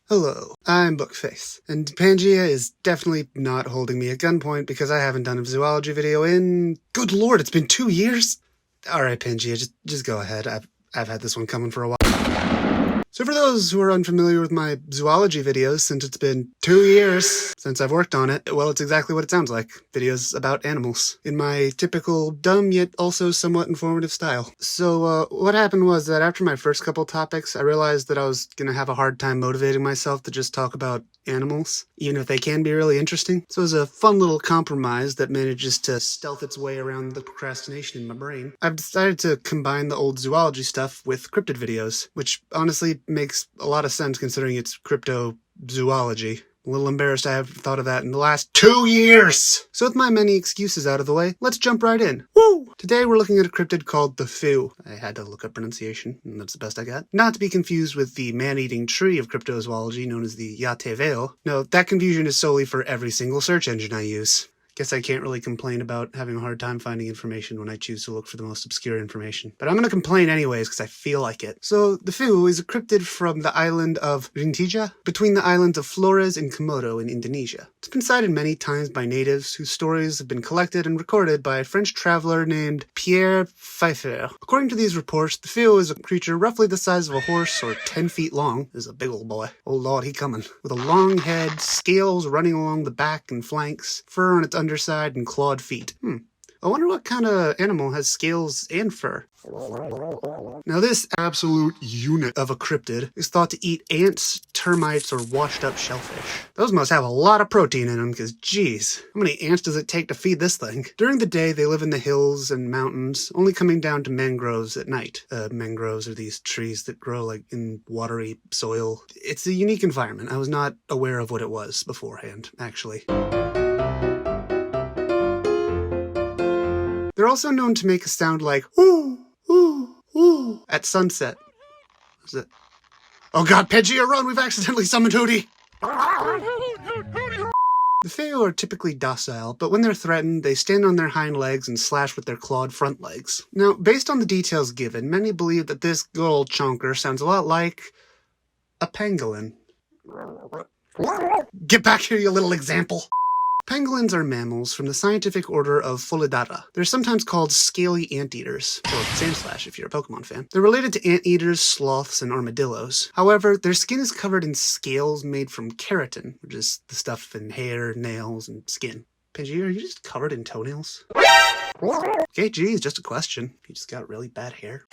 Hello, I'm Bookface, and Pangea is definitely not holding me at gunpoint because I haven't done a zoology video in... Good lord, it's been 2 years? Alright, Pangea, just go ahead. I've had this one coming for a while. So for those who are unfamiliar with my zoology videos, since it's been 2 years since I've worked on it, well, it's exactly what it sounds like. Videos about animals. In my typical dumb yet also somewhat informative style. So what happened was that after my first couple topics, I realized that I was gonna have a hard time motivating myself to just talk about animals, even if they can be really interesting. So it was a fun little compromise that manages to stealth its way around the procrastination in my brain. I've decided to combine the old zoology stuff with cryptid videos, which honestly makes a lot of sense considering it's cryptozoology. A little embarrassed I haven't thought of that in the last 2 years! So with my many excuses out of the way, let's jump right in. Woo! Today we're looking at a cryptid called the Phew. I had to look up pronunciation, and that's the best I got. Not to be confused with the man-eating tree of cryptozoology known as the Yateveo. No, that confusion is solely for every single search engine I use. Guess I can't really complain about having a hard time finding information when I choose to look for the most obscure information. But I'm gonna complain anyways because I feel like it. So, the Phew is a cryptid from the island of Rintija, between the islands of Flores and Komodo in Indonesia. It's been cited many times by natives whose stories have been collected and recorded by a French traveler named Pierre Pfeiffer. According to these reports, the Phew is a creature roughly the size of a horse or 10 feet long. This is a big old boy. Oh lord, he coming. With a long head, scales running along the back and flanks, fur on its underside, and clawed feet. I wonder what kind of animal has scales and fur. Now this absolute unit of a cryptid is thought to eat ants, termites, or washed up shellfish. Those must have a lot of protein in them because geez, how many ants does it take to feed this thing? During the day they live in the hills and mountains, only coming down to mangroves at night. Mangroves are these trees that grow like in watery soil. It's a unique environment. I was not aware of what it was beforehand, actually. They're also known to make a sound like ooh, ooh, ooh at sunset. Is it? Oh god, Pangea, run! We've accidentally summoned Hootie! The Phew are typically docile, but when they're threatened, they stand on their hind legs and slash with their clawed front legs. Now, based on the details given, many believe that this good old chonker sounds a lot like a pangolin. Get back here, you little example! Pangolins are mammals from the scientific order of Pholidata. They're sometimes called scaly anteaters, or sandslash if you're a Pokemon fan. They're related to anteaters, sloths, and armadillos. However, their skin is covered in scales made from keratin, which is the stuff in hair, nails, and skin. Pangea, are you just covered in toenails? Okay, geez, just a question. You just got really bad hair.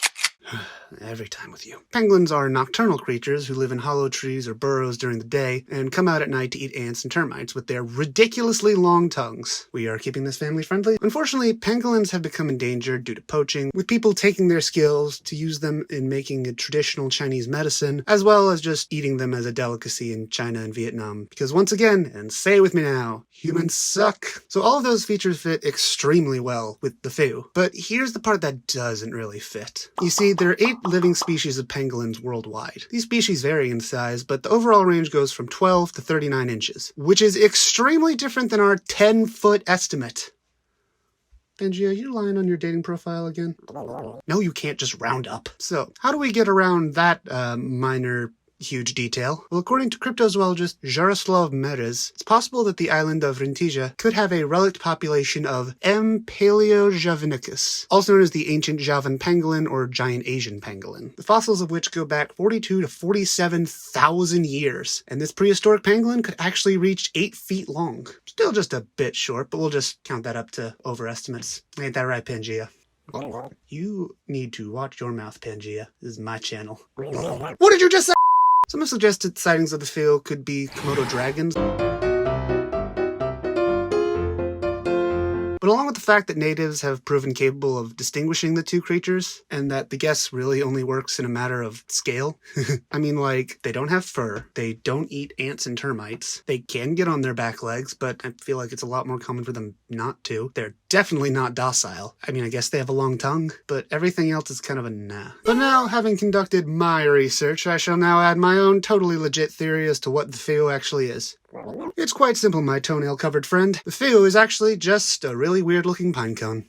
Every time with you. Pangolins are nocturnal creatures who live in hollow trees or burrows during the day and come out at night to eat ants and termites with their ridiculously long tongues. We are keeping this family friendly. Unfortunately, pangolins have become endangered due to poaching, with people taking their skills to use them in making a traditional Chinese medicine, as well as just eating them as a delicacy in China and Vietnam. Because once again, and say it with me now, humans suck. So all of those features fit extremely well with the Phew. But here's the part that doesn't really fit. You see, there are 8 living species of pangolins worldwide. These species vary in size, but the overall range goes from 12 to 39 inches, which is extremely different than our 10-foot estimate. Benji, are you lying on your dating profile again? No, you can't just round up. So, how do we get around that minor huge detail? Well, according to cryptozoologist Jaroslav Merez, it's possible that the island of Rintija could have a relict population of M. paleojavanicus, also known as the ancient Javan pangolin or giant Asian pangolin, the fossils of which go back 42 to 47,000 years, and this prehistoric pangolin could actually reach 8 feet long. Still just a bit short, but we'll just count that up to overestimates. Ain't that right, Pangea? You need to watch your mouth, Pangea. This is my channel. What did you just say? Some have suggested sightings of the Phew could be Komodo dragons. But along with the fact that natives have proven capable of distinguishing the two creatures, and that the guess really only works in a matter of scale, I mean, like, they don't have fur, they don't eat ants and termites, they can get on their back legs, but I feel like it's a lot more common for them not to. They're definitely not docile. I mean, I guess they have a long tongue, but everything else is kind of a nah. But now, having conducted my research, I shall now add my own totally legit theory as to what the Phew actually is. It's quite simple, my toenail-covered friend. The Phew is actually just a really weird-looking pine cone.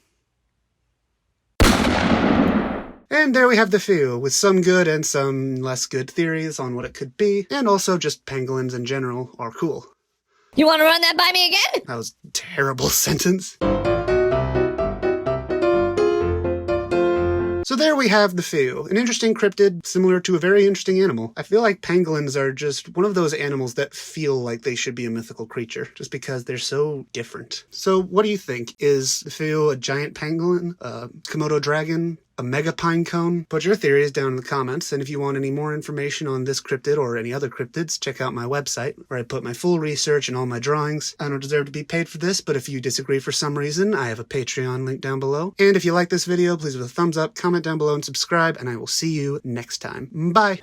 And there we have the few, with some good and some less good theories on what it could be, and also just pangolins in general are cool. You want to run that by me again? That was a terrible sentence. So there we have the few, an interesting cryptid similar to a very interesting animal. I feel like pangolins are just one of those animals that feel like they should be a mythical creature, just because they're so different. So what do you think? Is the few a giant pangolin, a Komodo dragon, a mega pine cone? Put your theories down in the comments, and if you want any more information on this cryptid or any other cryptids, check out my website, where I put my full research and all my drawings. I don't deserve to be paid for this, but if you disagree for some reason, I have a Patreon link down below. And if you like this video, please leave a thumbs up, comment down below, and subscribe, and I will see you next time. Bye!